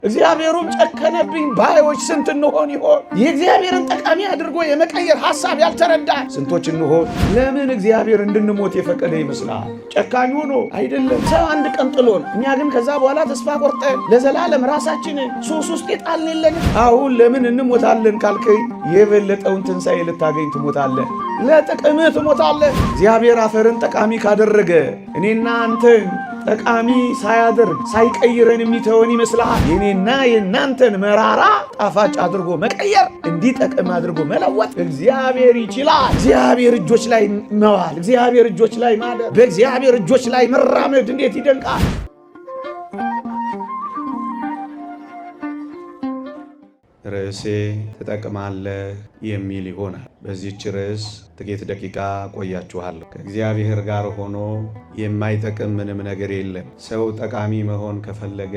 እግዚአብሔሩም ጨከነብኝ ባዮች ስንት እንሆን ይሆን? የእግዚአብሔርን ጠቃሚ አድርጎ የመቀየር ሐሳብ ያልተረዳ ስንቶች እንሆን? ለምን እግዚአብሔር እንድንሞት የፈቀደ ይመስላል? ጨካኝ ሆኖ አይደለም። ሰው አንድ ቀን ጥሎን፣ እኛ ግን ከዛ በኋላ ተስፋ ቆርጠን ለዘላለም ራሳችንን ሱስ ውስጥ የጣልን የለንም። አሁን ለምን እንሞታለን ካልከኝ የበለጠውን ትንሣኤ ልታገኝ ትሞታለህ። ለጥቅምህ ትሞታለህ። እግዚአብሔር አፈርን ጠቃሚ ካደረገ እኔና አንተን ጠቃሚ ሳያደርግ ሳይቀይረን የሚተወን ይመስልሃል? የኔና የእናንተን መራራ ጣፋጭ አድርጎ መቀየር፣ እንዲጠቅም አድርጎ መለወጥ እግዚአብሔር ይችላል። እግዚአብሔር እጆች ላይ መዋል፣ እግዚአብሔር እጆች ላይ ማደር፣ በእግዚአብሔር እጆች ላይ መራመድ እንዴት ይደንቃል! ርዕሴ ትጠቅማለህ የሚል ይሆናል። በዚህች ርዕስ ጥቂት ደቂቃ ቆያችኋለሁ። ከእግዚአብሔር ጋር ሆኖ የማይጠቅም ምንም ነገር የለም። ሰው ጠቃሚ መሆን ከፈለገ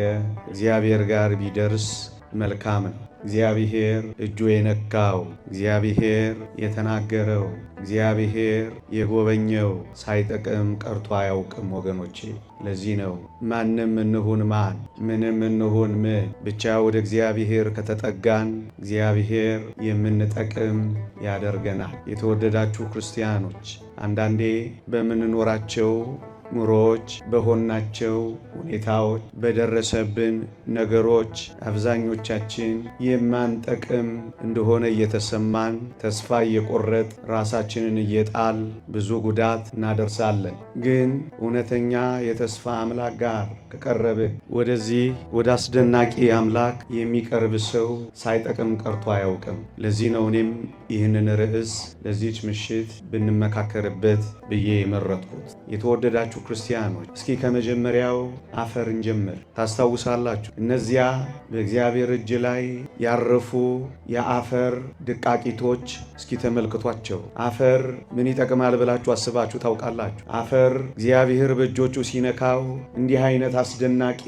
እግዚአብሔር ጋር ቢደርስ መልካም ነው። እግዚአብሔር እጁ የነካው፣ እግዚአብሔር የተናገረው፣ እግዚአብሔር የጎበኘው ሳይጠቅም ቀርቶ አያውቅም ወገኖቼ። ለዚህ ነው ማንም እንሁን ማን፣ ምንም እንሁን ምን፣ ብቻ ወደ እግዚአብሔር ከተጠጋን እግዚአብሔር የምንጠቅም ያደርገናል። የተወደዳችሁ ክርስቲያኖች፣ አንዳንዴ በምንኖራቸው ኑሮዎች፣ በሆናቸው ሁኔታዎች፣ በደረሰብን ነገሮች አብዛኞቻችን የማንጠቅም እንደሆነ እየተሰማን ተስፋ እየቆረጥ ራሳችንን እየጣል ብዙ ጉዳት እናደርሳለን። ግን እውነተኛ የተስፋ አምላክ ጋር ከቀረብን፣ ወደዚህ ወደ አስደናቂ አምላክ የሚቀርብ ሰው ሳይጠቅም ቀርቶ አያውቅም። ለዚህ ነው እኔም ይህንን ርዕስ ለዚች ምሽት ብንመካከርበት ብዬ የመረጥኩት። የተወደዳችሁ ክርስቲያኖች፣ እስኪ ከመጀመሪያው አፈር እንጀምር። ታስታውሳላችሁ? እነዚያ በእግዚአብሔር እጅ ላይ ያረፉ የአፈር ድቃቂቶች እስኪ ተመልክቷቸው። አፈር ምን ይጠቅማል ብላችሁ አስባችሁ ታውቃላችሁ? አፈር እግዚአብሔር በእጆቹ ሲነካው እንዲህ አይነት አስደናቂ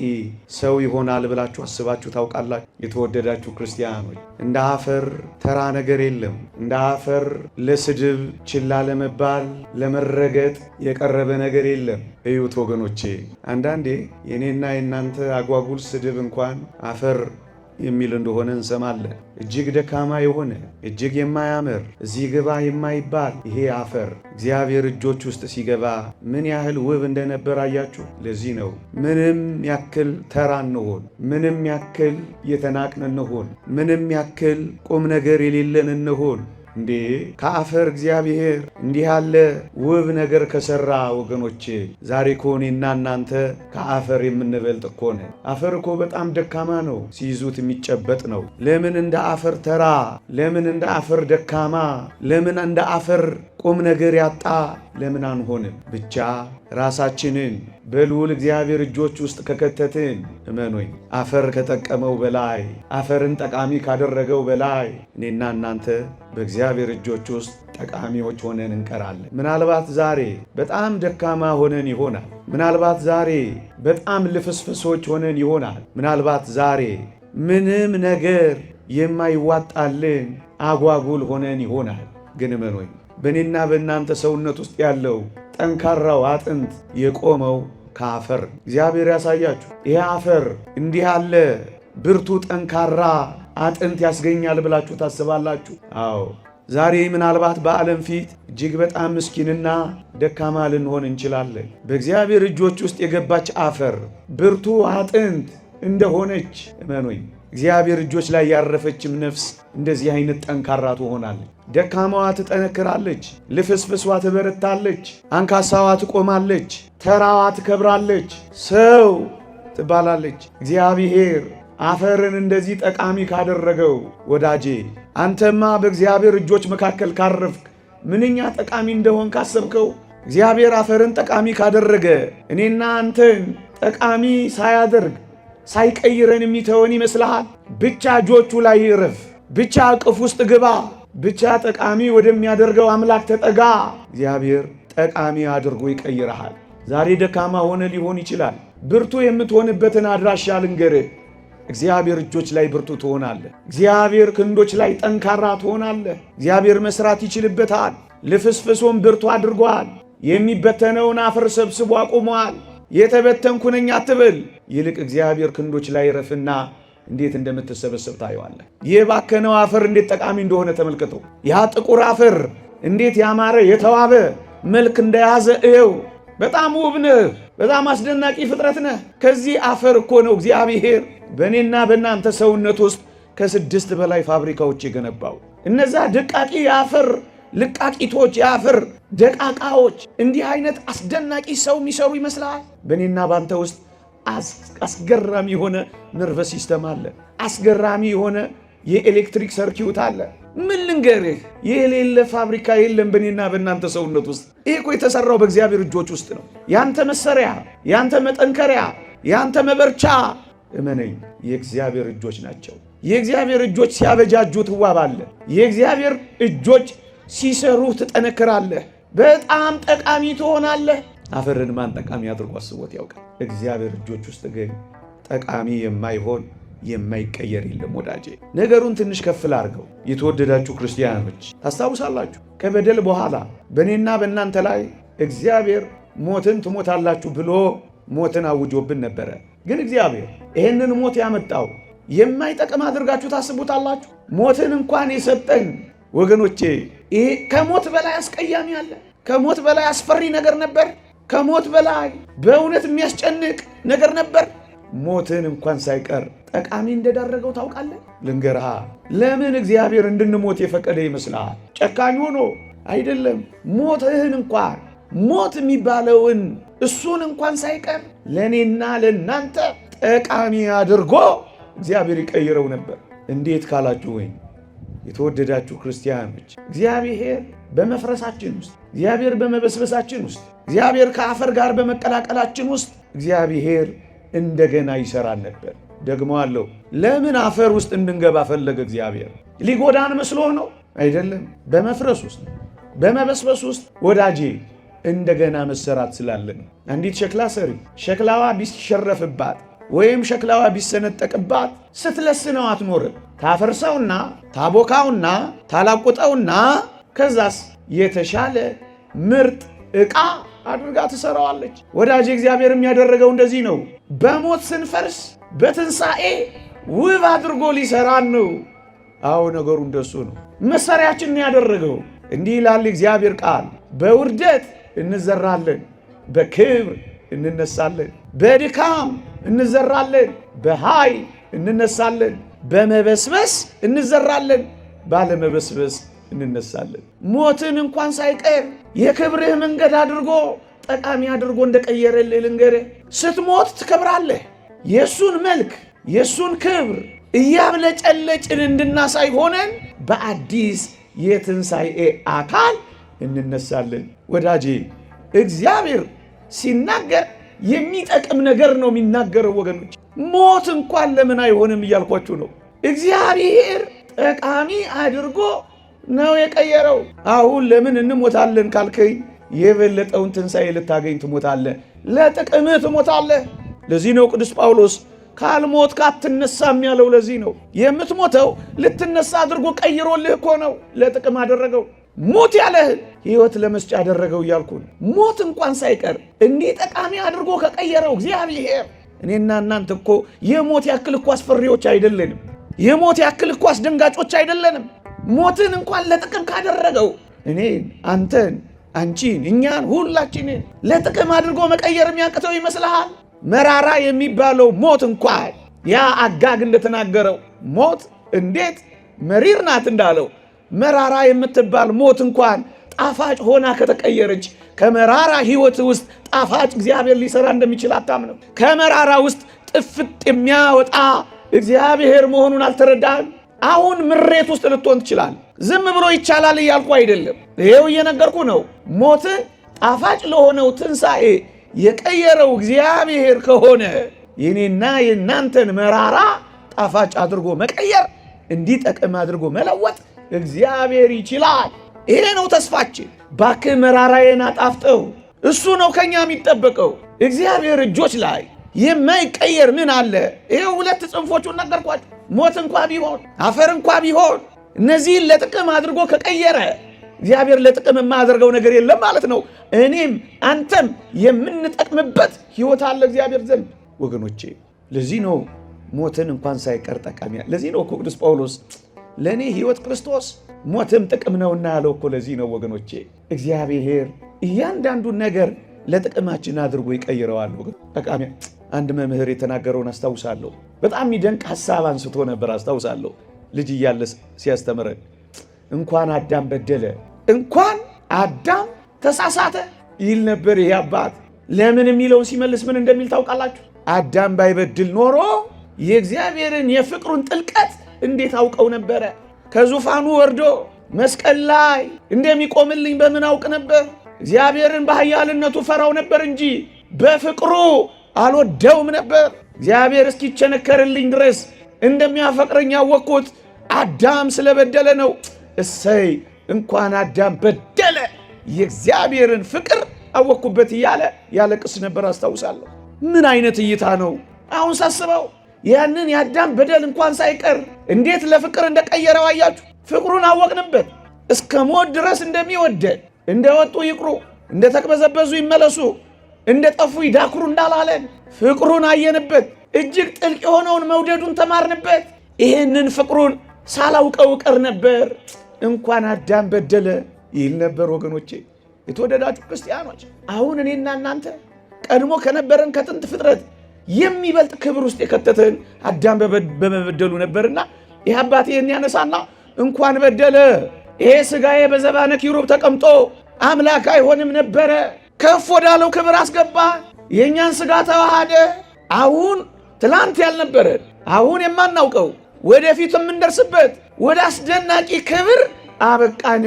ሰው ይሆናል ብላችሁ አስባችሁ ታውቃላችሁ? የተወደዳችሁ ክርስቲያኖች፣ እንደ አፈር ተራ ነገር የለም። እንደ አፈር ለስድብ ችላ ለመባል ለመረገጥ የቀረበ ነገር የለም። እዩት ወገኖቼ፣ አንዳንዴ የኔና የናንተ አጓጉል ስድብ እንኳን አፈር የሚል እንደሆነ እንሰማለን። እጅግ ደካማ የሆነ እጅግ የማያምር እዚህ ግባ የማይባል ይሄ አፈር እግዚአብሔር እጆች ውስጥ ሲገባ ምን ያህል ውብ እንደነበር አያችሁ? ለዚህ ነው ምንም ያክል ተራ እንሆን፣ ምንም ያክል የተናቅን እንሆን፣ ምንም ያክል ቁም ነገር የሌለን እንሆን እንዴ ከአፈር እግዚአብሔር እንዲህ ያለ ውብ ነገር ከሰራ ወገኖቼ፣ ዛሬ እኮ እኔና እናንተ ከአፈር የምንበልጥ እኮ ነን። አፈር እኮ በጣም ደካማ ነው፣ ሲይዙት የሚጨበጥ ነው። ለምን እንደ አፈር ተራ፣ ለምን እንደ አፈር ደካማ፣ ለምን እንደ አፈር ቁም ነገር ያጣ ለምን አንሆንም? ብቻ ራሳችንን በልዑል እግዚአብሔር እጆች ውስጥ ከከተትን፣ እመኑኝ አፈር ከጠቀመው በላይ፣ አፈርን ጠቃሚ ካደረገው በላይ እኔና እናንተ በእግዚአብሔር እጆች ውስጥ ጠቃሚዎች ሆነን እንቀራለን። ምናልባት ዛሬ በጣም ደካማ ሆነን ይሆናል። ምናልባት ዛሬ በጣም ልፍስፍሶች ሆነን ይሆናል። ምናልባት ዛሬ ምንም ነገር የማይዋጣልን አጓጉል ሆነን ይሆናል። ግን እመኑኝ በእኔና በእናንተ ሰውነት ውስጥ ያለው ጠንካራው አጥንት የቆመው ከአፈር። እግዚአብሔር ያሳያችሁ። ይሄ አፈር እንዲህ ያለ ብርቱ ጠንካራ አጥንት ያስገኛል ብላችሁ ታስባላችሁ? አዎ። ዛሬ ምናልባት በዓለም ፊት እጅግ በጣም ምስኪንና ደካማ ልንሆን እንችላለን። በእግዚአብሔር እጆች ውስጥ የገባች አፈር ብርቱ አጥንት እንደሆነች እመኑኝ እግዚአብሔር እጆች ላይ ያረፈችም ነፍስ እንደዚህ አይነት ጠንካራ ትሆናለች። ደካማዋ ትጠነክራለች፣ ልፍስፍሷ ትበረታለች፣ አንካሳዋ ትቆማለች፣ ተራዋ ትከብራለች፣ ሰው ትባላለች። እግዚአብሔር አፈርን እንደዚህ ጠቃሚ ካደረገው ወዳጄ፣ አንተማ በእግዚአብሔር እጆች መካከል ካረፍክ ምንኛ ጠቃሚ እንደሆን ካሰብከው። እግዚአብሔር አፈርን ጠቃሚ ካደረገ እኔና አንተን ጠቃሚ ሳያደርግ ሳይቀይረን የሚተወን ይመስልሃል? ብቻ እጆቹ ላይ ይረፍ፣ ብቻ እቅፍ ውስጥ ግባ፣ ብቻ ጠቃሚ ወደሚያደርገው አምላክ ተጠጋ። እግዚአብሔር ጠቃሚ አድርጎ ይቀይረሃል። ዛሬ ደካማ ሆነ ሊሆን ይችላል። ብርቱ የምትሆንበትን አድራሻ ልንገርህ። እግዚአብሔር እጆች ላይ ብርቱ ትሆናለህ። እግዚአብሔር ክንዶች ላይ ጠንካራ ትሆናለህ። እግዚአብሔር መስራት ይችልበታል። ልፍስፍሶም ብርቱ አድርጓል። የሚበተነውን አፈር ሰብስቦ አቁሟል። የተበተንኩ ነኝ አትበል። ይልቅ እግዚአብሔር ክንዶች ላይ ረፍና እንዴት እንደምትሰበሰብ ታየዋለህ። የባከነው አፈር እንዴት ጠቃሚ እንደሆነ ተመልከተው። ያ ጥቁር አፈር እንዴት ያማረ የተዋበ መልክ እንደያዘ እየው። በጣም ውብ ነህ። በጣም አስደናቂ ፍጥረት ነህ። ከዚህ አፈር እኮ ነው እግዚአብሔር በእኔና በእናንተ ሰውነት ውስጥ ከ6 በላይ ፋብሪካዎች የገነባው። እነዛ ደቃቂ የአፈር ልቃቂቶች፣ የአፈር ደቃቃዎች እንዲህ አይነት አስደናቂ ሰው የሚሰሩ ይመስላል። በእኔና ባንተ ውስጥ አስገራሚ የሆነ ነርቨስ ሲስተም አለ። አስገራሚ የሆነ የኤሌክትሪክ ሰርኪዩት አለ። ምን ልንገርህ፣ የሌለ ፋብሪካ የለም በእኔና በእናንተ ሰውነት ውስጥ። ይህ እኮ የተሰራው በእግዚአብሔር እጆች ውስጥ ነው። ያንተ መሰሪያ፣ ያንተ መጠንከሪያ፣ ያንተ መበርቻ እመነኝ የእግዚአብሔር እጆች ናቸው። የእግዚአብሔር እጆች ሲያበጃጁ ትዋባለህ። የእግዚአብሔር እጆች ሲሰሩ ትጠነክራለህ። በጣም ጠቃሚ ትሆናለህ። አፈርን ማን ጠቃሚ አድርጎ አስቦት ያውቃል? እግዚአብሔር እጆች ውስጥ ግን ጠቃሚ የማይሆን የማይቀየር የለም ወዳጄ። ነገሩን ትንሽ ከፍ ላድርገው። የተወደዳችሁ ክርስቲያኖች ታስታውሳላችሁ፣ ከበደል በኋላ በእኔና በእናንተ ላይ እግዚአብሔር ሞትን ትሞታላችሁ ብሎ ሞትን አውጆብን ነበረ። ግን እግዚአብሔር ይህንን ሞት ያመጣው የማይጠቅም አድርጋችሁ ታስቡታላችሁ? ሞትን እንኳን የሰጠን ወገኖቼ፣ ይሄ ከሞት በላይ አስቀያሚ አለ? ከሞት በላይ አስፈሪ ነገር ነበር? ከሞት በላይ በእውነት የሚያስጨንቅ ነገር ነበር? ሞትን እንኳን ሳይቀር ጠቃሚ እንደዳረገው ታውቃለህ? ልንገርሃ፣ ለምን እግዚአብሔር እንድንሞት የፈቀደ ይመስልሃል? ጨካኝ ሆኖ አይደለም። ሞትህን እንኳን ሞት የሚባለውን እሱን እንኳን ሳይቀር ለእኔና ለእናንተ ጠቃሚ አድርጎ እግዚአብሔር ይቀይረው ነበር። እንዴት ካላችሁ ወይም የተወደዳችሁ ክርስቲያኖች፣ እግዚአብሔር በመፍረሳችን ውስጥ፣ እግዚአብሔር በመበስበሳችን ውስጥ፣ እግዚአብሔር ከአፈር ጋር በመቀላቀላችን ውስጥ እግዚአብሔር እንደገና ይሰራል ነበር። ደግሞ አለው። ለምን አፈር ውስጥ እንድንገባ ፈለገ እግዚአብሔር? ሊጎዳን መስሎ ነው? አይደለም። በመፍረስ ውስጥ በመበስበስ ውስጥ ወዳጄ እንደገና መሰራት ስላለ ነው። አንዲት ሸክላ ሰሪ ሸክላዋ ቢሸረፍባት ወይም ሸክላዋ ቢሰነጠቅባት ስትለስነው አትኖርም። ታፈርሰውና ታቦካውና ታላቁጠውና ከዛስ የተሻለ ምርጥ ዕቃ አድርጋ ትሰራዋለች። ወዳጄ እግዚአብሔርም ያደረገው እንደዚህ ነው። በሞት ስንፈርስ በትንሣኤ ውብ አድርጎ ሊሰራን ነው። አዎ ነገሩ እንደሱ ነው። መሰሪያችንን ያደረገው እንዲህ ይላል እግዚአብሔር ቃል፣ በውርደት እንዘራለን፣ በክብር እንነሳለን። በድካም እንዘራለን፣ በኃይል እንነሳለን። በመበስበስ እንዘራለን፣ ባለመበስበስ እንነሳለን። ሞትን እንኳን ሳይቀር የክብርህ መንገድ አድርጎ ጠቃሚ አድርጎ እንደቀየረልህ ልንገርህ። ስትሞት ትከብራለህ። የእሱን መልክ የእሱን ክብር እያብለጨለጭን እንድናሳይ ሆነን በአዲስ የትንሣኤ አካል እንነሳለን። ወዳጄ እግዚአብሔር ሲናገር የሚጠቅም ነገር ነው የሚናገረው። ወገኖች ሞት እንኳን ለምን አይሆንም እያልኳችሁ ነው። እግዚአብሔር ጠቃሚ አድርጎ ነው የቀየረው። አሁን ለምን እንሞታለን ካልከኝ የበለጠውን ትንሣኤ ልታገኝ ትሞታለህ። ለጥቅምህ ትሞታለህ። ለዚህ ነው ቅዱስ ጳውሎስ ካልሞትክ አትነሳም ያለው። ለዚህ ነው የምትሞተው ልትነሳ አድርጎ ቀይሮልህ እኮ ነው። ለጥቅም አደረገው። ሞት ያለህን ሕይወት ለመስጫ አደረገው እያልኩ ነው። ሞት እንኳን ሳይቀር እንዲህ ጠቃሚ አድርጎ ከቀየረው እግዚአብሔር እኔና እናንተ እኮ የሞት ያክል እኮ አስፈሪዎች አይደለንም። የሞት ያክል እኮ አስደንጋጮች አይደለንም። ሞትን እንኳን ለጥቅም ካደረገው እኔን፣ አንተን፣ አንቺን፣ እኛን ሁላችንን ለጥቅም አድርጎ መቀየር የሚያቅተው ይመስልሃል? መራራ የሚባለው ሞት እንኳን ያ አጋግ እንደተናገረው ሞት እንዴት መሪር ናት እንዳለው መራራ የምትባል ሞት እንኳን ጣፋጭ ሆና ከተቀየረች ከመራራ ሕይወት ውስጥ ጣፋጭ እግዚአብሔር ሊሰራ እንደሚችል አታምነው? ከመራራ ውስጥ ጥፍጥ የሚያወጣ እግዚአብሔር መሆኑን አልተረዳህም? አሁን ምሬት ውስጥ ልትሆን ትችላል። ዝም ብሎ ይቻላል እያልኩ አይደለም። ይሄው እየነገርኩ ነው። ሞትን ጣፋጭ ለሆነው ትንሣኤ የቀየረው እግዚአብሔር ከሆነ የኔና የናንተን መራራ ጣፋጭ አድርጎ መቀየር፣ እንዲጠቅም አድርጎ መለወጥ እግዚአብሔር ይችላል። ይሄ ነው ተስፋችን። ባክህ መራራዬን አጣፍጠው። እሱ ነው ከኛ የሚጠበቀው። እግዚአብሔር እጆች ላይ የማይቀየር ምን አለ? ይሄው ሁለት ጽንፎቹን ነገርኳችሁ። ሞት እንኳ ቢሆን አፈር እንኳ ቢሆን እነዚህን ለጥቅም አድርጎ ከቀየረ እግዚአብሔር ለጥቅም የማያደርገው ነገር የለም ማለት ነው። እኔም አንተም የምንጠቅምበት ሕይወት አለ እግዚአብሔር ዘንድ ወገኖቼ። ለዚህ ነው ሞትን እንኳን ሳይቀር ጠቃሚ። ለዚህ ነው እኮ ቅዱስ ጳውሎስ ለእኔ ሕይወት ክርስቶስ ሞትም ጥቅም ነውና ያለው እኮ ለዚህ ነው ወገኖቼ። እግዚአብሔር እያንዳንዱን ነገር ለጥቅማችን አድርጎ ይቀይረዋል። ጠቃሚ አንድ መምህር የተናገረውን አስታውሳለሁ። በጣም የሚደንቅ ሐሳብ አንስቶ ነበር አስታውሳለሁ። ልጅ እያለ ሲያስተምረን እንኳን አዳም በደለ እንኳን አዳም ተሳሳተ ይል ነበር ይሄ አባት። ለምን የሚለውን ሲመልስ ምን እንደሚል ታውቃላችሁ? አዳም ባይበድል ኖሮ የእግዚአብሔርን የፍቅሩን ጥልቀት እንዴት አውቀው ነበረ? ከዙፋኑ ወርዶ መስቀል ላይ እንደሚቆምልኝ በምን አውቅ ነበር? እግዚአብሔርን በኃያልነቱ ፈራው ነበር እንጂ በፍቅሩ አልወደውም ነበር። እግዚአብሔር እስኪቸነከርልኝ ድረስ እንደሚያፈቅረኝ ያወቅኩት አዳም ስለበደለ ነው። እሰይ እንኳን አዳም በደለ የእግዚአብሔርን ፍቅር አወቅኩበት እያለ ያለቅስ ነበር አስታውሳለሁ። ምን አይነት እይታ ነው! አሁን ሳስበው ያንን የአዳም በደል እንኳን ሳይቀር እንዴት ለፍቅር እንደቀየረው አያችሁ። ፍቅሩን አወቅንበት። እስከ ሞት ድረስ እንደሚወደን፣ እንደወጡ ይቅሩ፣ እንደተቅበዘበዙ ይመለሱ፣ እንደጠፉ ይዳክሩ እንዳላለን ፍቅሩን አየንበት። እጅግ ጥልቅ የሆነውን መውደዱን ተማርንበት። ይህንን ፍቅሩን ሳላውቀው ቀር ነበር እንኳን አዳም በደለ ይል ነበር። ወገኖቼ የተወደዳችሁ ክርስቲያኖች፣ አሁን እኔና እናንተ ቀድሞ ከነበረን ከጥንት ፍጥረት የሚበልጥ ክብር ውስጥ የከተተን አዳም በመበደሉ ነበርና ይህ አባቴ ያነሳና እንኳን በደለ ይሄ ሥጋዬ በዘባነ ኪሩብ ተቀምጦ አምላክ አይሆንም ነበረ፣ ከፍ ወዳለው ክብር አስገባ፣ የእኛን ሥጋ ተዋሃደ። አሁን ትላንት ያልነበረን አሁን የማናውቀው ወደፊት የምንደርስበት ወደ አስደናቂ ክብር አበቃን።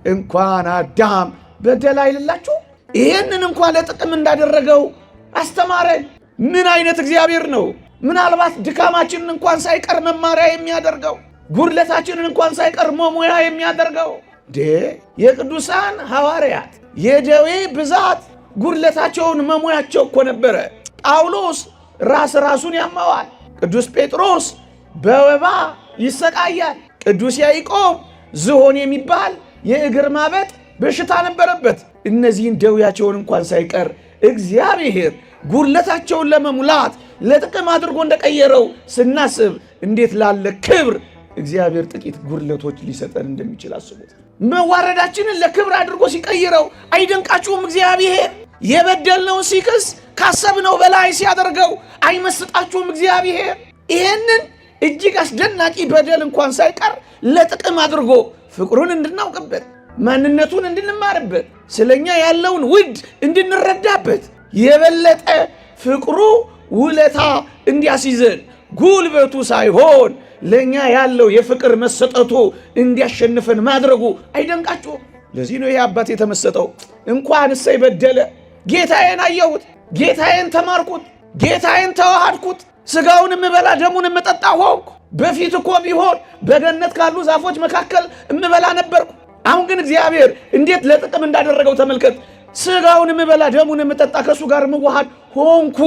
እንኳን አዳም በደለ አይልላችሁ። ይህንን እንኳን ለጥቅም እንዳደረገው አስተማረን። ምን አይነት እግዚአብሔር ነው! ምናልባት ድካማችንን እንኳን ሳይቀር መማሪያ የሚያደርገው፣ ጉድለታችንን እንኳን ሳይቀር መሙያ የሚያደርገው። የቅዱሳን ሐዋርያት የደዌ ብዛት ጉድለታቸውን መሙያቸው እኮ ነበረ። ጳውሎስ ራሱን ያመዋል። ቅዱስ ጴጥሮስ በወባ ይሰቃያል። ቅዱስ ያዕቆብ ዝሆን የሚባል የእግር ማበጥ በሽታ ነበረበት። እነዚህን ደዌያቸውን እንኳን ሳይቀር እግዚአብሔር ጉድለታቸውን ለመሙላት ለጥቅም አድርጎ እንደቀየረው ስናስብ እንዴት ላለ ክብር እግዚአብሔር ጥቂት ጉድለቶች ሊሰጠን እንደሚችል አስቡት። መዋረዳችንን ለክብር አድርጎ ሲቀይረው አይደንቃችሁም? እግዚአብሔር የበደልነውን ሲክስ ካሰብነው በላይ ሲያደርገው አይመስጣችሁም? እግዚአብሔር ይህንን እጅግ አስደናቂ በደል እንኳን ሳይቀር ለጥቅም አድርጎ ፍቅሩን እንድናውቅበት፣ ማንነቱን እንድንማርበት፣ ስለኛ ያለውን ውድ እንድንረዳበት፣ የበለጠ ፍቅሩ ውለታ እንዲያስይዘን ጉልበቱ ሳይሆን ለኛ ያለው የፍቅር መሰጠቱ እንዲያሸንፈን ማድረጉ አይደንቃችሁም? ለዚህ ነው ይህ አባት የተመሰጠው። እንኳን እሰይ በደለ፣ ጌታዬን አየሁት፣ ጌታዬን ተማርኩት፣ ጌታዬን ተዋሃድኩት፣ ሥጋውን እምበላ ደሙን እምጠጣ ሆንኩ። በፊት እኮ ቢሆን በገነት ካሉ ዛፎች መካከል እምበላ ነበርኩ። አሁን ግን እግዚአብሔር እንዴት ለጥቅም እንዳደረገው ተመልከት። ሥጋውን እምበላ ደሙን እምጠጣ ከእሱ ጋር እምዋሃድ ሆንኩ።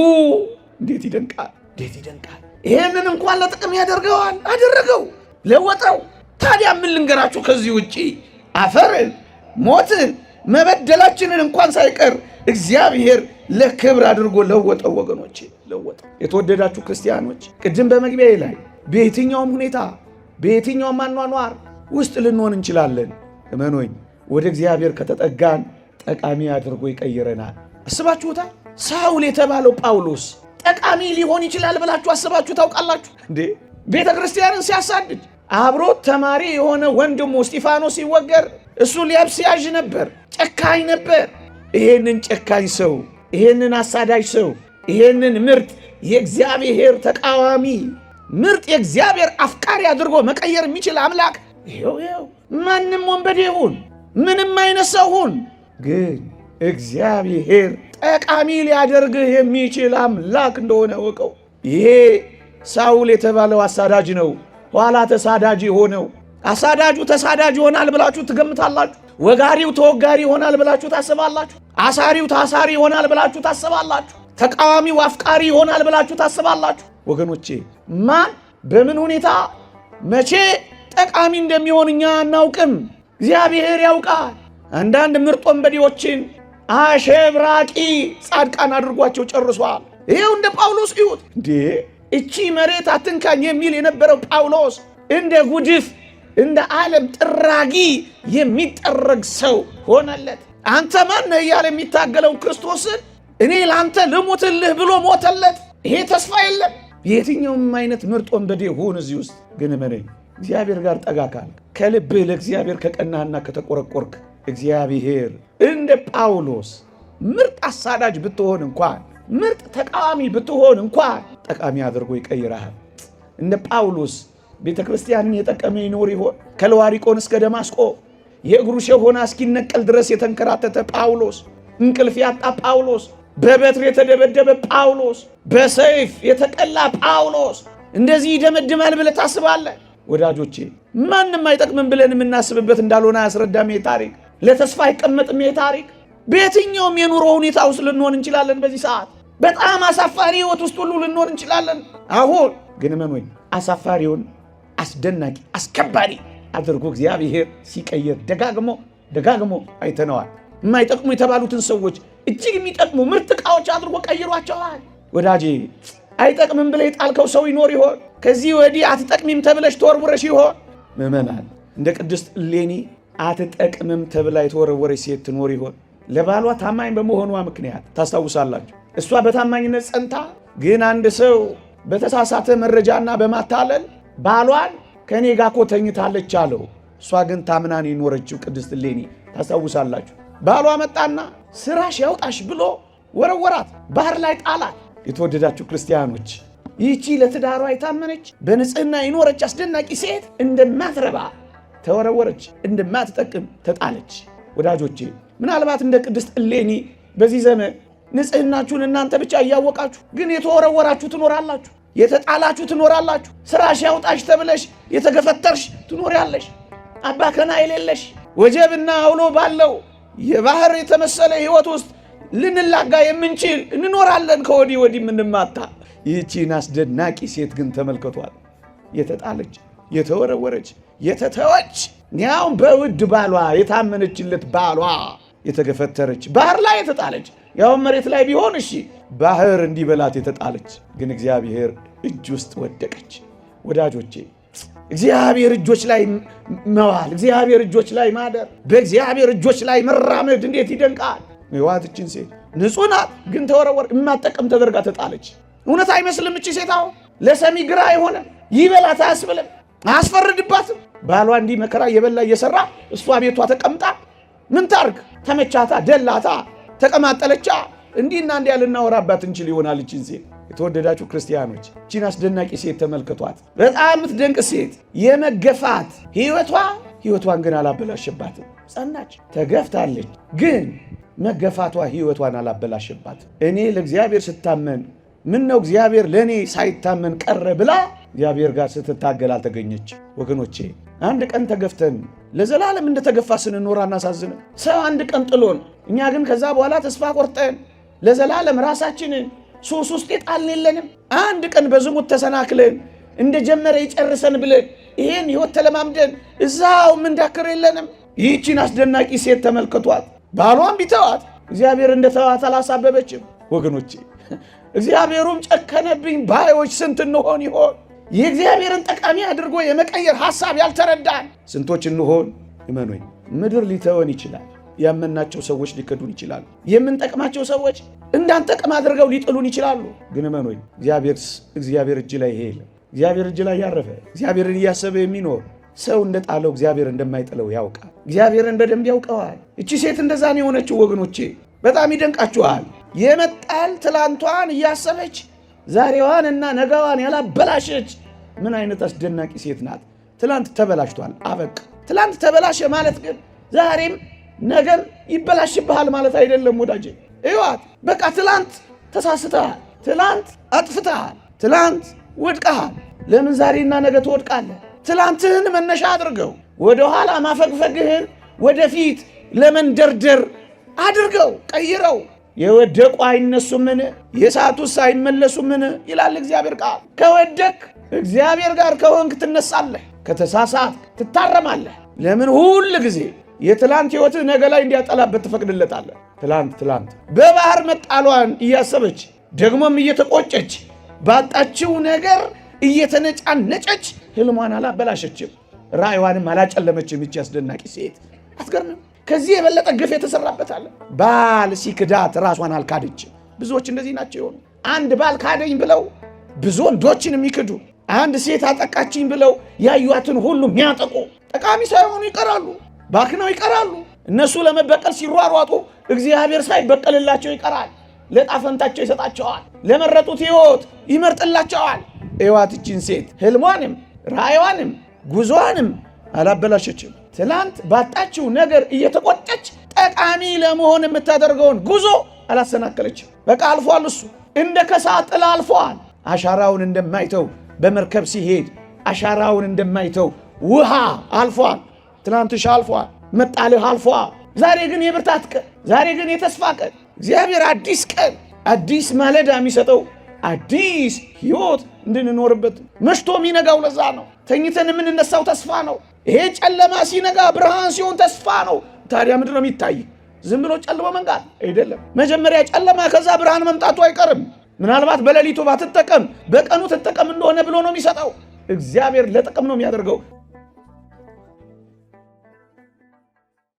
እንዴት ይደንቃል! እንዴት ይደንቃል! ይሄንን እንኳን ለጥቅም ያደርገዋል፣ አደረገው፣ ለወጠው። ታዲያ ምን ልንገራችሁ ከዚህ ውጪ? አፈርን፣ ሞትን፣ መበደላችንን እንኳን ሳይቀር እግዚአብሔር ለክብር አድርጎ ለወጠው። ወገኖቼ ለወጠው። የተወደዳችሁ ክርስቲያኖች፣ ቅድም በመግቢያዬ ላይ በየትኛውም ሁኔታ በየትኛውም አኗኗር ውስጥ ልንሆን እንችላለን። እመኖኝ ወደ እግዚአብሔር ከተጠጋን ጠቃሚ አድርጎ ይቀይረናል። አስባችሁታል? ሳውል የተባለው ጳውሎስ ጠቃሚ ሊሆን ይችላል ብላችሁ አስባችሁ ታውቃላችሁ እንዴ? ቤተ ክርስቲያንን ሲያሳድድ አብሮት ተማሪ የሆነ ወንድሙ እስጢፋኖስ ሲወገር እሱ ሊያብስ ያዥ ነበር፣ ጨካኝ ነበር። ይሄንን ጨካኝ ሰው፣ ይሄንን አሳዳጅ ሰው፣ ይሄንን ምርጥ የእግዚአብሔር ተቃዋሚ፣ ምርጥ የእግዚአብሔር አፍቃሪ አድርጎ መቀየር የሚችል አምላክ ይኸው ማንም ወንበዴ ሁን፣ ምንም አይነት ሰው ሁን፣ ግን እግዚአብሔር ጠቃሚ ሊያደርግህ የሚችል አምላክ እንደሆነ ወቀው። ይሄ ሳውል የተባለው አሳዳጅ ነው። ኋላ ተሳዳጅ ሆነው። አሳዳጁ ተሳዳጅ ይሆናል ብላችሁ ትገምታላችሁ? ወጋሪው ተወጋሪ ይሆናል ብላችሁ ታስባላችሁ? አሳሪው ታሳሪ ይሆናል ብላችሁ ታስባላችሁ? ተቃዋሚው አፍቃሪ ይሆናል ብላችሁ ታስባላችሁ? ወገኖቼ ማን በምን ሁኔታ መቼ ጠቃሚ እንደሚሆን እኛ አናውቅም፣ እግዚአብሔር ያውቃል። አንዳንድ ምርጥ ወንበዴዎችን አሸብራቂ ጻድቃን አድርጓቸው ጨርሷል። ይሄው እንደ ጳውሎስ ይሁት እንዴ! እቺ መሬት አትንካኝ የሚል የነበረው ጳውሎስ እንደ ጉድፍ እንደ ዓለም ጥራጊ የሚጠረግ ሰው ሆነለት። አንተ ማን ነህ እያለ የሚታገለው ክርስቶስን እኔ ለአንተ ልሙትልህ ብሎ ሞተለት። ይሄ ተስፋ የለም። የትኛውም አይነት ምርጥ ወንበዴ ሁን እዚህ ውስጥ ግን እመነኝ፣ እግዚአብሔር ጋር ጠጋ ካልክ፣ ከልብህ ለእግዚአብሔር ከቀናህና ከተቆረቆርክ እግዚአብሔር እንደ ጳውሎስ ምርጥ አሳዳጅ ብትሆን እንኳን ምርጥ ተቃዋሚ ብትሆን እንኳን ጠቃሚ አድርጎ ይቀይራል። እንደ ጳውሎስ ቤተ ክርስቲያንን የጠቀመ ይኖር ይሆን? ከለዋሪቆን እስከ ደማስቆ የእግሩ ሸሆና እስኪነቀል ድረስ የተንከራተተ ጳውሎስ፣ እንቅልፍ ያጣ ጳውሎስ፣ በበትር የተደበደበ ጳውሎስ፣ በሰይፍ የተቀላ ጳውሎስ እንደዚህ ይደመድማል ብለህ ታስባለህ? ወዳጆቼ ማንም አይጠቅምም ብለን የምናስብበት እንዳልሆነ አያስረዳም። ይሄ ታሪክ ለተስፋ አይቀመጥም። ይሄ ታሪክ በየትኛውም የኑሮ ሁኔታ ውስጥ ልንሆን እንችላለን። በዚህ ሰዓት በጣም አሳፋሪ ህይወት ውስጥ ሁሉ ልንሆን እንችላለን። አሁን ግን መኖኝ አሳፋሪውን አስደናቂ አስከባሪ አድርጎ እግዚአብሔር ሲቀየር ደጋግሞ አይተነዋል። የማይጠቅሙ የተባሉትን ሰዎች እጅግ የሚጠቅሙ ምርጥ ዕቃዎች አድርጎ ቀይሯቸዋል። ወዳጄ አይጠቅምም ብለህ የጣልከው ሰው ይኖር ይሆን? ከዚህ ወዲህ አትጠቅሚም ተብለሽ ተወርውረሽ ይሆን? ምዕመናን እንደ ቅድስት እሌኒ አትጠቅምም ተብላ የተወረወረች ሴት ትኖር ይሆን? ለባሏ ታማኝ በመሆኗ ምክንያት ታስታውሳላችሁ። እሷ በታማኝነት ጸንታ፣ ግን አንድ ሰው በተሳሳተ መረጃና በማታለል ባሏን ከኔ ጋር እኮ ተኝታለች አለው። እሷ ግን ታምናን የኖረችው ቅድስት እሌኒ ታስታውሳላችሁ። ባሏ መጣና ስራሽ ያውጣሽ ብሎ ወረወራት፣ ባህር ላይ ጣላት። የተወደዳችሁ ክርስቲያኖች ይህቺ ለትዳሯ የታመነች በንጽህና የኖረች አስደናቂ ሴት እንደማትረባ ተወረወረች፣ እንደማትጠቅም ተጣለች። ወዳጆቼ ምናልባት እንደ ቅድስት እሌኒ በዚህ ዘመን ንጽህናችሁን እናንተ ብቻ እያወቃችሁ ግን የተወረወራችሁ ትኖራላችሁ፣ የተጣላችሁ ትኖራላችሁ። ስራሽ ያውጣሽ ተብለሽ የተገፈተርሽ ትኖሪያለሽ። አባከና የሌለሽ ወጀብና አውሎ ባለው የባህር የተመሰለ ህይወት ውስጥ ልንላጋ የምንችል እንኖራለን። ከወዲህ ወዲህ ምንማታ። ይህቺን አስደናቂ ሴት ግን ተመልከቷል። የተጣለች፣ የተወረወረች፣ የተተወች፣ ያውም በውድ ባሏ የታመነችለት ባሏ የተገፈተረች፣ ባህር ላይ የተጣለች፣ ያውም መሬት ላይ ቢሆን እሺ ባህር እንዲበላት የተጣለች፣ ግን እግዚአብሔር እጅ ውስጥ ወደቀች። ወዳጆቼ እግዚአብሔር እጆች ላይ መዋል፣ እግዚአብሔር እጆች ላይ ማደር፣ በእግዚአብሔር እጆች ላይ መራመድ እንዴት ይደንቃል! የዋትችን ሴት ንጹህ ናት፣ ግን ተወረወር፣ የማጠቀም ተደርጋ ተጣለች። እውነት አይመስልም? እቺ ሴት አሁን ለሰሚ ግራ አይሆንም፣ ይበላት አያስብልም፣ አያስፈርድባትም። ባሏ እንዲህ መከራ እየበላ እየሰራ እሷ ቤቷ ተቀምጣ ምን ታርግ? ተመቻታ፣ ደላታ፣ ተቀማጠለቻ። እንዲህና እንዲያ ልናወራባት እንችል ይሆናል እቺን ሴት። የተወደዳችሁ ክርስቲያኖች እቺን አስደናቂ ሴት ተመልከቷት። በጣም የምትደንቅ ሴት፣ የመገፋት ህይወቷን ግን አላበላሸባትም። ጸናች፣ ተገፍታለች፣ ግን መገፋቷ ህይወቷን አላበላሸባትም። እኔ ለእግዚአብሔር ስታመን ምን ነው እግዚአብሔር ለእኔ ሳይታመን ቀረ ብላ እግዚአብሔር ጋር ስትታገል አልተገኘች። ወገኖቼ አንድ ቀን ተገፍተን ለዘላለም እንደተገፋ ስንኖር አናሳዝንም? ሰው አንድ ቀን ጥሎን፣ እኛ ግን ከዛ በኋላ ተስፋ ቆርጠን ለዘላለም ራሳችንን ሱስ ውስጥ የጣልን የለንም? አንድ ቀን በዝሙት ተሰናክለን እንደጀመረ ይጨርሰን ብለን ይሄን ህይወት ተለማምደን እዛው ምንዳክር የለንም? ይህቺን አስደናቂ ሴት ተመልከቷት። ባሏን ቢተዋት እግዚአብሔር እንደተዋት አላሳበበችም። ወገኖቼ እግዚአብሔሩም ጨከነብኝ ባዮች ስንት እንሆን ይሆን? የእግዚአብሔርን ጠቃሚ አድርጎ የመቀየር ሐሳብ ያልተረዳን ስንቶች እንሆን? እመኑኝ ምድር ሊተወን ይችላል። ያመናቸው ሰዎች ሊከዱን ይችላሉ። የምንጠቅማቸው ሰዎች እንዳንጠቅም አድርገው ሊጥሉን ይችላሉ። ግን እመኑኝ እግዚአብሔር እጅ ላይ ይሄ የለም። እግዚአብሔር እጅ ላይ ያረፈ እግዚአብሔርን እያሰበ የሚኖር ሰው እንደጣለው እግዚአብሔር እንደማይጥለው ያውቃል። እግዚአብሔርን በደንብ ያውቀዋል። እቺ ሴት እንደዛ ነው የሆነችው። ወገኖቼ በጣም ይደንቃችኋል። የመጣል ትላንቷን እያሰበች ዛሬዋንና ነገዋን ያላበላሸች ምን አይነት አስደናቂ ሴት ናት! ትላንት ተበላሽቷል፣ አበቃ። ትላንት ተበላሸ ማለት ግን ዛሬም ነገም ይበላሽብሃል ማለት አይደለም ወዳጄ። እዩዋት፣ በቃ ትላንት ተሳስተሃል፣ ትላንት አጥፍተሃል፣ ትላንት ወድቀሃል። ለምን ዛሬና ነገ ትወድቃለህ? ትላንትህን መነሻ አድርገው፣ ወደኋላ ማፈግፈግህን ወደፊት ለመንደርደር አድርገው፣ ቀይረው። የወደቁ አይነሱምን? የሳቱስ አይመለሱምን? ይላል እግዚአብሔር ቃል። ከወደቅ እግዚአብሔር ጋር ከሆንክ ትነሳለህ፣ ከተሳሳት ትታረማለህ። ለምን ሁል ጊዜ የትላንት ሕይወትህ ነገ ላይ እንዲያጠላበት ትፈቅድለታለህ? ትላንት በባህር መጣሏን እያሰበች ደግሞም እየተቆጨች ባጣችው ነገር እየተነጫነጨች ህልሟን አላበላሸችም፣ ራእይዋንም አላጨለመችም። ይህች አስደናቂ ሴት አትገርምም? ከዚህ የበለጠ ግፍ የተሰራበት አለ። ባል ሲክዳት ራሷን አልካደችም። ብዙዎች እንደዚህ ናቸው የሆኑ። አንድ ባል ካደኝ ብለው ብዙ ወንዶችን የሚክዱ፣ አንድ ሴት አጠቃችኝ ብለው ያዩዋትን ሁሉ የሚያጠቁ ጠቃሚ ሳይሆኑ ይቀራሉ፣ ባክነው ይቀራሉ። እነሱ ለመበቀል ሲሯሯጡ እግዚአብሔር ሳይበቀልላቸው ይቀራል። ለጣፈንታቸው ይሰጣቸዋል። ለመረጡት ሕይወት ይመርጥላቸዋል። እዋትችን ሴት ህልሟንም ራእይዋንም ጉዞዋንም አላበላሸችም። ትላንት ባጣችው ነገር እየተቆጨች ጠቃሚ ለመሆን የምታደርገውን ጉዞ አላሰናከለችም። በቃ አልፏል። እሱ እንደ ከሳት ጥላ አልፏል። አሻራውን እንደማይተው በመርከብ ሲሄድ አሻራውን እንደማይተው ውሃ አልፏል። ትላንትሽ አልፏል። መጣልህ አልፏል። ዛሬ ግን የብርታት ቀን፣ ዛሬ ግን የተስፋ ቀን፣ እግዚአብሔር አዲስ ቀን አዲስ ማለዳ የሚሰጠው አዲስ ሕይወት እንድንኖርበት መሽቶ የሚነጋው ለዛ ነው። ተኝተን የምንነሳው ተስፋ ነው። ይሄ ጨለማ ሲነጋ ብርሃን ሲሆን ተስፋ ነው። ታዲያ ምንድን ነው የሚታይ? ዝም ብሎ ጨልሞ መንጋት አይደለም። መጀመሪያ ጨለማ፣ ከዛ ብርሃን መምጣቱ አይቀርም። ምናልባት በሌሊቱ ባትጠቀም በቀኑ ትጠቀም እንደሆነ ብሎ ነው የሚሰጠው። እግዚአብሔር ለጥቅም ነው የሚያደርገው።